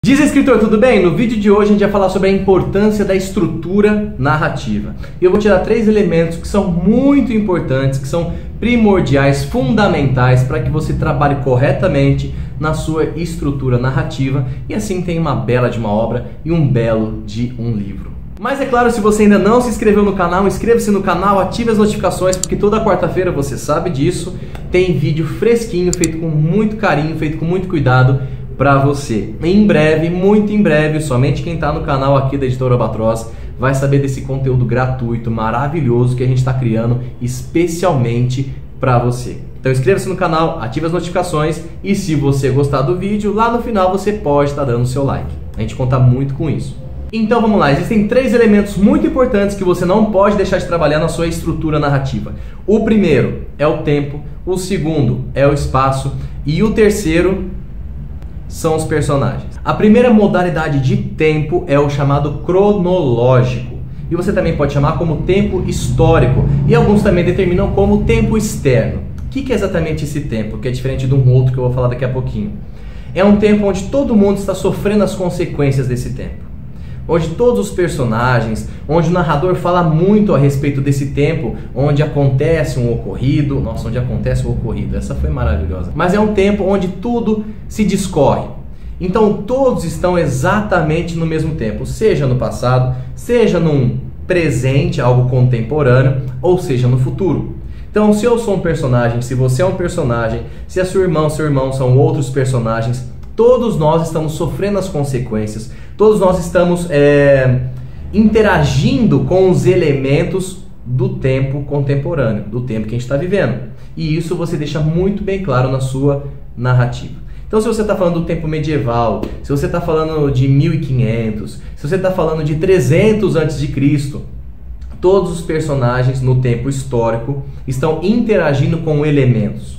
Diz escritor, tudo bem? No vídeo de hoje a gente vai falar sobre a importância da estrutura narrativa. E eu vou tirar 3 elementos que são muito importantes, que são primordiais, fundamentais para que você trabalhe corretamente na sua estrutura narrativa e assim tenha uma bela de uma obra e um belo de um livro. Mas é claro, se você ainda não se inscreveu no canal, inscreva-se no canal, ative as notificações, porque toda quarta-feira, você sabe disso, tem vídeo fresquinho, feito com muito carinho, feito com muito cuidado para você. Em breve, muito em breve, somente quem está no canal aqui da Editora Albatross vai saber desse conteúdo gratuito, maravilhoso que a gente está criando especialmente para você. Então inscreva-se no canal, ative as notificações e se você gostar do vídeo, lá no final você pode estar dando o seu like. A gente conta muito com isso. Então vamos lá, existem 3 elementos muito importantes que você não pode deixar de trabalhar na sua estrutura narrativa. O primeiro é o tempo, o segundo é o espaço e o terceiro são os personagens. A primeira modalidade de tempo é o chamado cronológico. E você também pode chamar como tempo histórico. E alguns também determinam como tempo externo. O que é exatamente esse tempo? Que é diferente de um outro que eu vou falar daqui a pouquinho. É um tempo onde todo mundo está sofrendo as consequências desse tempo. Onde todos os personagens, onde o narrador fala muito a respeito desse tempo, onde acontece um ocorrido. Nossa, onde acontece um ocorrido, essa foi maravilhosa. Mas é um tempo onde tudo se discorre. Então todos estão exatamente no mesmo tempo, seja no passado, seja num presente, algo contemporâneo, ou seja no futuro. Então se eu sou um personagem, se você é um personagem, se a sua irmã, seu irmão são outros personagens, todos nós estamos sofrendo as consequências, todos nós estamos interagindo com os elementos do tempo contemporâneo, do tempo que a gente está vivendo. E isso você deixa muito bem claro na sua narrativa. Então se você está falando do tempo medieval, se você está falando de 1500, se você está falando de 300 a.C., todos os personagens no tempo histórico estão interagindo com elementos.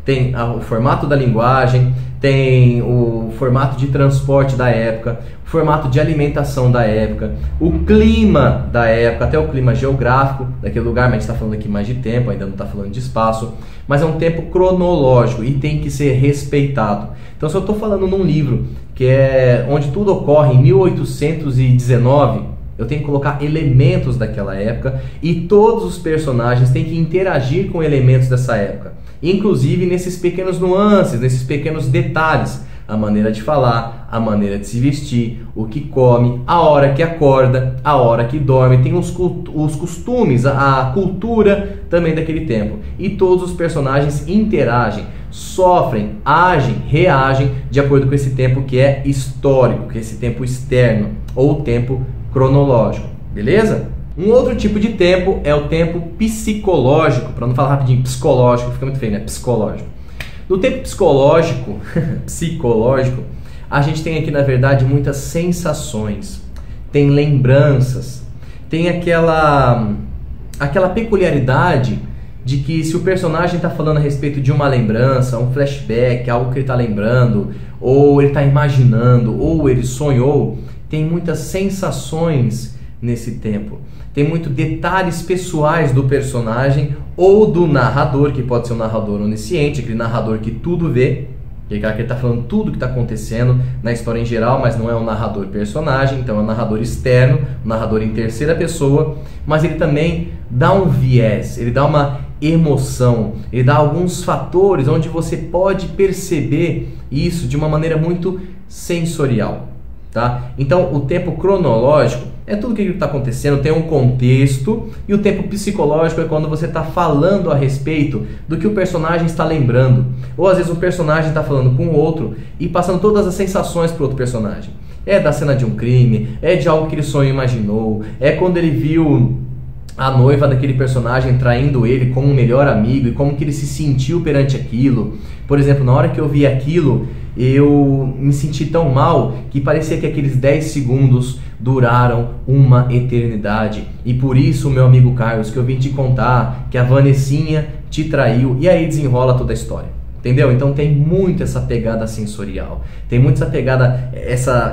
Tem o formato da linguagem, tem o formato de transporte da época, o formato de alimentação da época, o clima da época, até o clima geográfico daquele lugar, mas a gente está falando aqui mais de tempo, ainda não está falando de espaço, mas é um tempo cronológico e tem que ser respeitado. Então se eu estou falando num livro que é onde tudo ocorre em 1819, eu tenho que colocar elementos daquela época e todos os personagens têm que interagir com elementos dessa época. Inclusive nesses pequenos nuances, nesses pequenos detalhes. A maneira de falar, a maneira de se vestir, o que come, a hora que acorda, a hora que dorme. Tem os costumes, a cultura também daquele tempo. E todos os personagens interagem, sofrem, agem, reagem de acordo com esse tempo que é histórico, que é esse tempo externo ou tempo cronológico, beleza? Um outro tipo de tempo é o tempo psicológico, para não falar rapidinho, psicológico, fica muito feio, né? Psicológico. No tempo psicológico, a gente tem aqui na verdade muitas sensações, tem lembranças, tem aquela peculiaridade de que se o personagem está falando a respeito de uma lembrança, um flashback, algo que ele está lembrando, ou ele está imaginando, ou ele sonhou, tem muitas sensações nesse tempo. Tem muitos detalhes pessoais do personagem ou do narrador, que pode ser um narrador onisciente, aquele narrador que tudo vê, que ele está falando tudo que está acontecendo na história em geral, mas não é um narrador personagem, então é um narrador externo, um narrador em terceira pessoa, mas ele também dá um viés, ele dá uma emoção, ele dá alguns fatores onde você pode perceber isso de uma maneira muito sensorial. Tá? Então o tempo cronológico é tudo o que está acontecendo, tem um contexto, e o tempo psicológico é quando você está falando a respeito do que o personagem está lembrando, ou às vezes o personagem está falando com o outro e passando todas as sensações para o outro personagem. É da cena de um crime, é de algo que ele sonhou e imaginou, é quando ele viu a noiva daquele personagem traindo ele como um melhor amigo e como que ele se sentiu perante aquilo. Por exemplo, na hora que eu vi aquilo, eu me senti tão mal que parecia que aqueles 10 segundos duraram uma eternidade. E por isso, meu amigo Carlos, que eu vim te contar que a Vanessinha te traiu, e aí desenrola toda a história. Entendeu? Então tem muito essa pegada sensorial, tem muito essa pegada,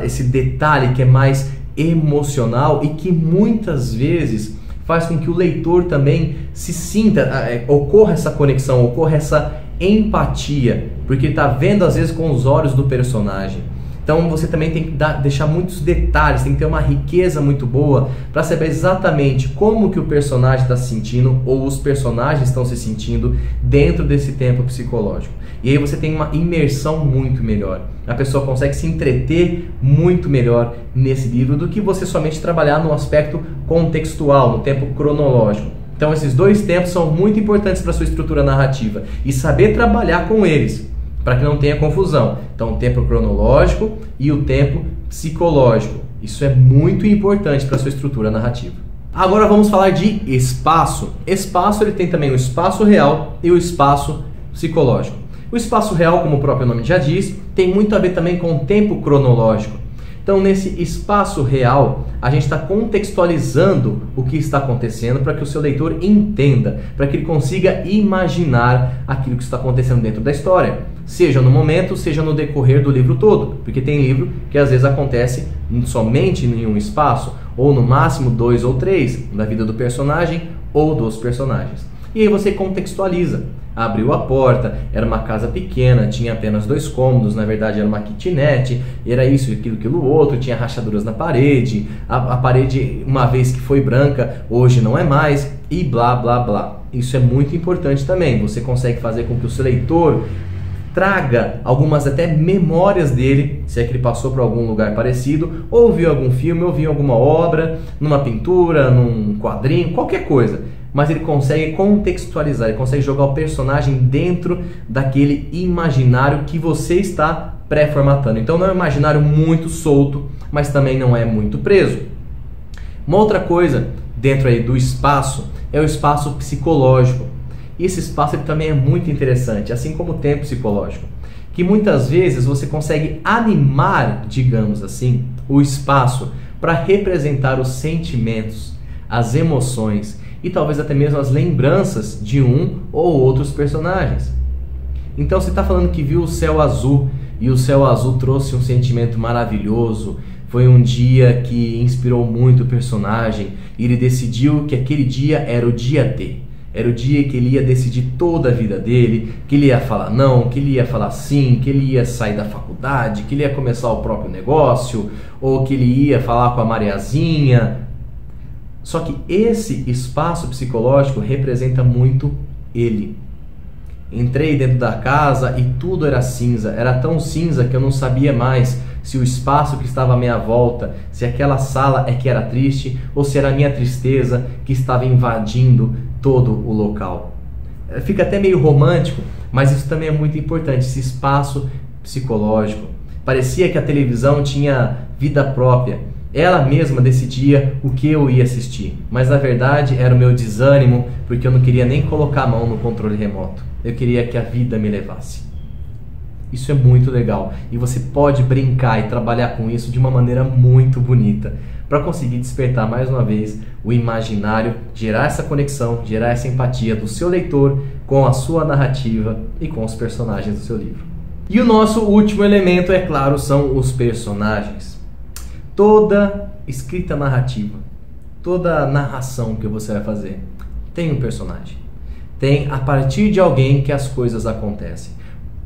esse detalhe que é mais emocional e que muitas vezes faz com que o leitor também se sinta, ocorra essa conexão, ocorra essa empatia, porque ele está vendo às vezes com os olhos do personagem. Então você também tem que deixar muitos detalhes, tem que ter uma riqueza muito boa para saber exatamente como que o personagem está se sentindo ou os personagens estão se sentindo dentro desse tempo psicológico. E aí você tem uma imersão muito melhor. A pessoa consegue se entreter muito melhor nesse livro do que você somente trabalhar no aspecto contextual, no tempo cronológico. Então esses dois tempos são muito importantes para a sua estrutura narrativa e saber trabalhar com eles, para que não tenha confusão. Então o tempo cronológico e o tempo psicológico. Isso é muito importante para a sua estrutura narrativa. Agora vamos falar de espaço. Espaço, ele tem também o espaço real e o espaço psicológico. O espaço real, como o próprio nome já diz, tem muito a ver também com o tempo cronológico. Então, nesse espaço real, a gente está contextualizando o que está acontecendo para que o seu leitor entenda, para que ele consiga imaginar aquilo que está acontecendo dentro da história, seja no momento, seja no decorrer do livro todo, porque tem livro que às vezes acontece somente em um espaço, ou no máximo 2 ou 3, da vida do personagem ou dos personagens. E aí você contextualiza. Abriu a porta, era uma casa pequena, tinha apenas 2 cômodos, na verdade era uma kitnet, era isso, aquilo outro, tinha rachaduras na parede, a parede, uma vez que foi branca, hoje não é mais, e blá blá blá. Isso é muito importante também, você consegue fazer com que o seu leitor traga algumas até memórias dele, se é que ele passou por algum lugar parecido, ou viu algum filme, ou viu alguma obra, numa pintura, num quadrinho, qualquer coisa. Mas ele consegue contextualizar, ele consegue jogar o personagem dentro daquele imaginário que você está pré-formatando. Então não é um imaginário muito solto, mas também não é muito preso. Uma outra coisa dentro aí do espaço é o espaço psicológico. E esse espaço ele também é muito interessante, assim como o tempo psicológico, que muitas vezes você consegue animar, digamos assim, o espaço para representar os sentimentos, as emoções e talvez até mesmo as lembranças de um ou outros personagens. Então você está falando que viu o céu azul e o céu azul trouxe um sentimento maravilhoso, foi um dia que inspirou muito o personagem e ele decidiu que aquele dia era o dia D. Era o dia que ele ia decidir toda a vida dele, que ele ia falar não, que ele ia falar sim, que ele ia sair da faculdade, que ele ia começar o próprio negócio, ou que ele ia falar com a Mariazinha. Só que esse espaço psicológico representa muito ele. Entrei dentro da casa e tudo era cinza, era tão cinza que eu não sabia mais se o espaço que estava à minha volta, se aquela sala é que era triste ou se era a minha tristeza que estava invadindo todo o local. Fica até meio romântico, mas isso também é muito importante, esse espaço psicológico. Parecia que a televisão tinha vida própria. Ela mesma decidia o que eu ia assistir, mas na verdade era o meu desânimo, porque eu não queria nem colocar a mão no controle remoto. Eu queria que a vida me levasse. Isso é muito legal e você pode brincar e trabalhar com isso de uma maneira muito bonita para conseguir despertar mais uma vez o imaginário, gerar essa conexão, gerar essa empatia do seu leitor com a sua narrativa e com os personagens do seu livro. E o nosso último elemento, é claro, são os personagens. Toda escrita narrativa, toda narração que você vai fazer tem um personagem. Tem a partir de alguém que as coisas acontecem,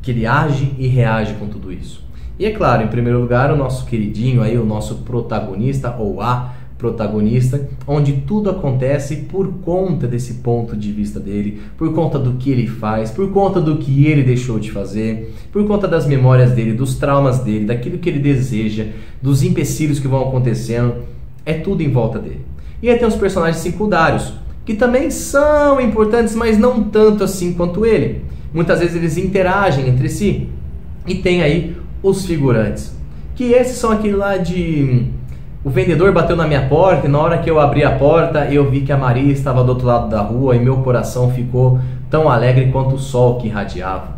que ele age e reage com tudo isso. E é claro, em primeiro lugar, o nosso queridinho aí, o nosso protagonista ou a protagonista, onde tudo acontece por conta desse ponto de vista dele, por conta do que ele faz, por conta do que ele deixou de fazer, por conta das memórias dele, dos traumas dele, daquilo que ele deseja, dos empecilhos que vão acontecendo, é tudo em volta dele. E aí tem os personagens secundários, que também são importantes, mas não tanto assim quanto ele. Muitas vezes eles interagem entre si. E tem aí os figurantes, que esses são aquele lá de... O vendedor bateu na minha porta e na hora que eu abri a porta eu vi que a Maria estava do outro lado da rua e meu coração ficou tão alegre quanto o sol que irradiava.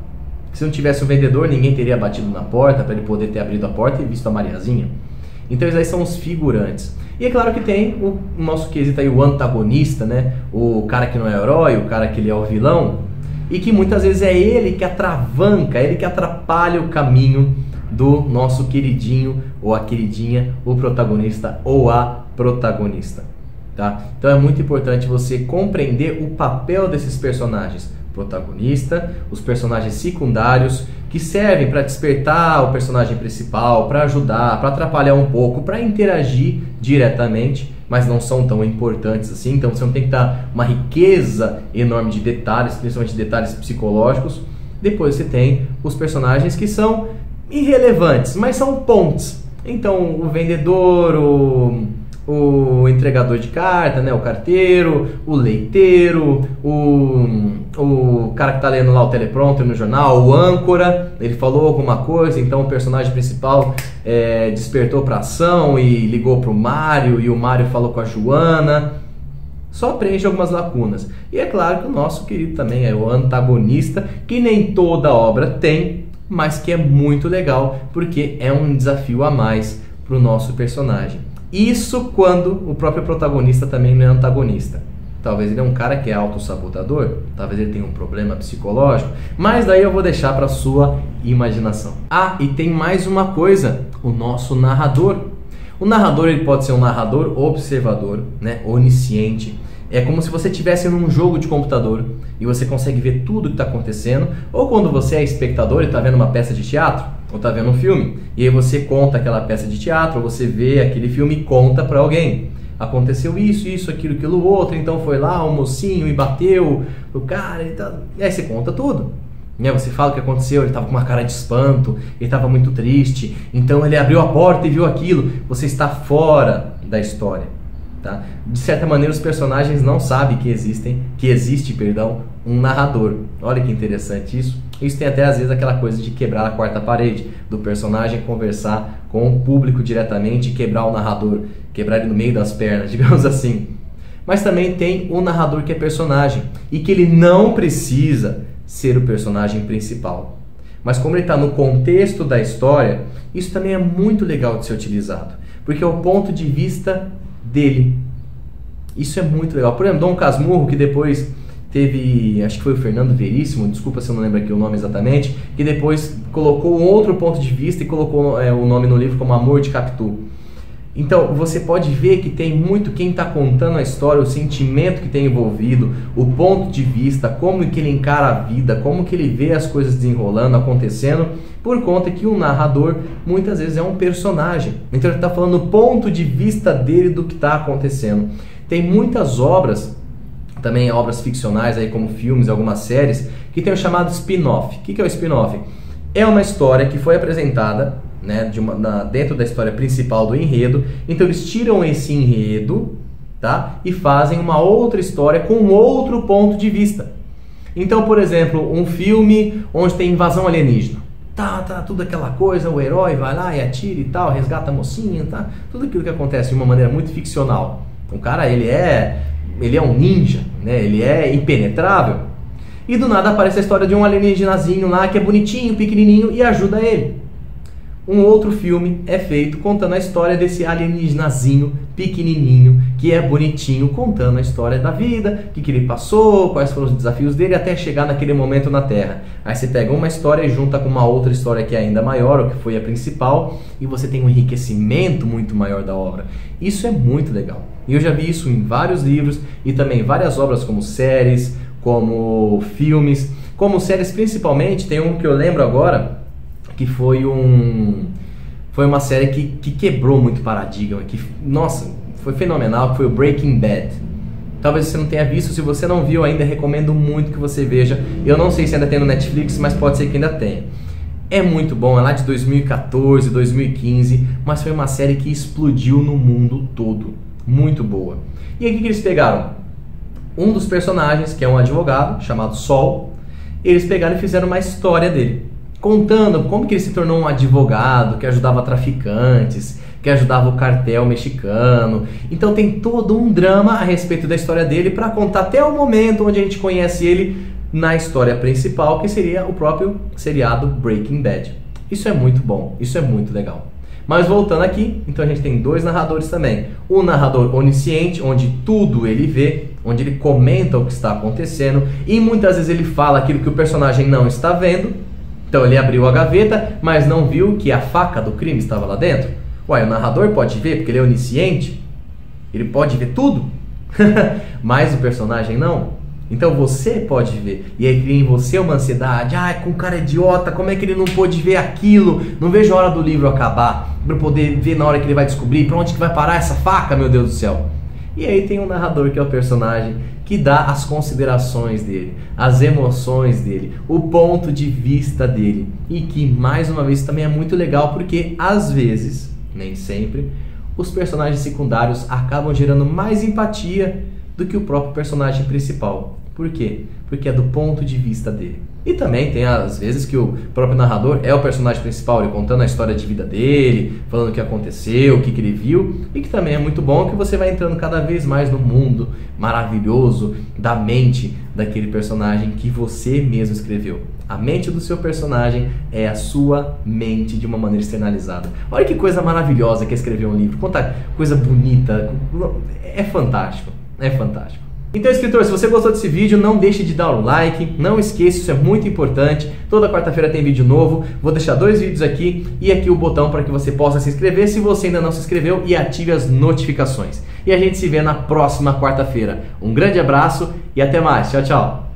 Se não tivesse o vendedor, ninguém teria batido na porta para ele poder ter abrido a porta e visto a Mariazinha. Então esses aí são os figurantes. E é claro que tem o nosso quesito aí, o antagonista, né? O cara que não é herói, o cara que ele é o vilão. E que muitas vezes é ele que atravanca, ele que atrapalha o caminho do nosso queridinho ou a queridinha, o protagonista ou a protagonista, tá? Então é muito importante você compreender o papel desses personagens, protagonista, os personagens secundários que servem para despertar o personagem principal, para ajudar, para atrapalhar um pouco, para interagir diretamente, mas não são tão importantes assim. Então você não tem que dar uma riqueza enorme de detalhes, principalmente detalhes psicológicos. Depois você tem os personagens que são irrelevantes, mas são pontes. Então o vendedor, o entregador de carta, né, o carteiro, o leiteiro, o cara que está lendo lá o teleprompter no jornal, o âncora, ele falou alguma coisa, então o personagem principal despertou para ação e ligou para o Mário, e o Mário falou com a Joana. Só preenche algumas lacunas. E é claro que o nosso querido também é o antagonista, que nem toda obra tem, mas que é muito legal, porque é um desafio a mais para o nosso personagem. Isso quando o próprio protagonista também não é antagonista. Talvez ele é um cara que é autossabotador, talvez ele tenha um problema psicológico, mas daí eu vou deixar para sua imaginação. Ah, e tem mais uma coisa, o nosso narrador. O narrador ele pode ser um narrador observador, né, onisciente. É como se você estivesse num jogo de computador e você consegue ver tudo que está acontecendo, ou quando você é espectador e está vendo uma peça de teatro, ou está vendo um filme, e aí você conta aquela peça de teatro, ou você vê aquele filme e conta para alguém. Aconteceu isso, aquilo, outro, então foi lá o mocinho e bateu o cara, e aí você conta tudo. Você fala o que aconteceu, ele estava com uma cara de espanto, ele estava muito triste, então ele abriu a porta e viu aquilo. Você está fora da história, tá? De certa maneira os personagens não sabem que existe um narrador. Olha que interessante isso. Isso tem até às vezes aquela coisa de quebrar a quarta parede, do personagem conversar com o público diretamente e quebrar o narrador, quebrar ele no meio das pernas, digamos assim. Mas também tem o narrador que é personagem e que ele não precisa ser o personagem principal. Mas como ele está no contexto da história, isso também é muito legal de ser utilizado, porque é o ponto de vista dele. Isso é muito legal. Por exemplo, Dom Casmurro, que depois teve, acho que foi o Fernando Veríssimo, desculpa se eu não lembro aqui o nome exatamente, que depois colocou um outro ponto de vista e colocou o nome no livro como Amor de Capitu. Então você pode ver que tem muito quem está contando a história, o sentimento que tem envolvido, o ponto de vista, como que ele encara a vida, como que ele vê as coisas desenrolando, acontecendo, por conta que o narrador muitas vezes é um personagem. Então ele está falando o ponto de vista dele do que está acontecendo. Tem muitas obras, também obras ficcionais, aí como filmes, algumas séries, que tem o chamado spin-off. O que é o spin-off? É uma história que foi apresentada, né, dentro da história principal do enredo. Então eles tiram esse enredo, tá, e fazem uma outra história com outro ponto de vista. Então, por exemplo, um filme onde tem invasão alienígena. Tá tudo aquela coisa, o herói vai lá e atira e tal, resgata a mocinha, tá? Tudo aquilo que acontece de uma maneira muito ficcional. O cara, ele é um ninja, né? Ele é impenetrável. E do nada aparece a história de um alienígenazinho lá que é bonitinho, pequenininho e ajuda ele. Um outro filme é feito contando a história desse alienígenazinho pequenininho, que é bonitinho, contando a história da vida, o que ele passou, quais foram os desafios dele até chegar naquele momento na Terra. Aí você pega uma história e junta com uma outra história que é ainda maior, ou que foi a principal, e você tem um enriquecimento muito maior da obra. Isso é muito legal. E eu já vi isso em vários livros e também em várias obras como séries, como filmes. Como séries principalmente, tem um que eu lembro agora, que foi uma série que quebrou muito paradigma, que, nossa, foi fenomenal, que foi o Breaking Bad. Talvez você não tenha visto, se você não viu ainda, recomendo muito que você veja. Eu não sei se ainda tem no Netflix, mas pode ser que ainda tenha. É muito bom, é lá de 2014, 2015, mas foi uma série que explodiu no mundo todo. Muito boa. E aí o que eles pegaram? Um dos personagens, que é um advogado, chamado Sol, eles pegaram e fizeram uma história dele, contando como que ele se tornou um advogado, que ajudava traficantes, que ajudava o cartel mexicano. Então tem todo um drama a respeito da história dele para contar até o momento onde a gente conhece ele na história principal, que seria o próprio seriado Breaking Bad. Isso é muito bom, isso é muito legal. Mas voltando aqui, então a gente tem dois narradores também. O narrador onisciente, onde tudo ele vê, onde ele comenta o que está acontecendo e muitas vezes ele fala aquilo que o personagem não está vendo. Então ele abriu a gaveta, mas não viu que a faca do crime estava lá dentro. Uai, o narrador pode ver porque ele é onisciente? Ele pode ver tudo? Mas o personagem não? Então você pode ver. E aí cria em você uma ansiedade. Ah, com um cara idiota, como é que ele não pôde ver aquilo? Não vejo a hora do livro acabar para poder ver na hora que ele vai descobrir para onde que vai parar essa faca, meu Deus do céu. E aí tem um narrador, que é o personagem que dá as considerações dele, as emoções dele, o ponto de vista dele. E que, mais uma vez, também é muito legal porque, às vezes, nem sempre, os personagens secundários acabam gerando mais empatia do que o próprio personagem principal. Por quê? Porque é do ponto de vista dele. E também tem às vezes que o próprio narrador é o personagem principal, ele contando a história de vida dele, falando o que aconteceu, o que ele viu, e que também é muito bom que você vai entrando cada vez mais no mundo maravilhoso da mente daquele personagem que você mesmo escreveu. A mente do seu personagem é a sua mente de uma maneira externalizada. Olha que coisa maravilhosa que é escrever um livro, quanta coisa bonita, é fantástico, é fantástico. Então, escritor, se você gostou desse vídeo, não deixe de dar um like, não esqueça, isso é muito importante. Toda quarta-feira tem vídeo novo, vou deixar 2 vídeos aqui e aqui o botão para que você possa se inscrever se você ainda não se inscreveu e ative as notificações. E a gente se vê na próxima quarta-feira. Um grande abraço e até mais. Tchau, tchau.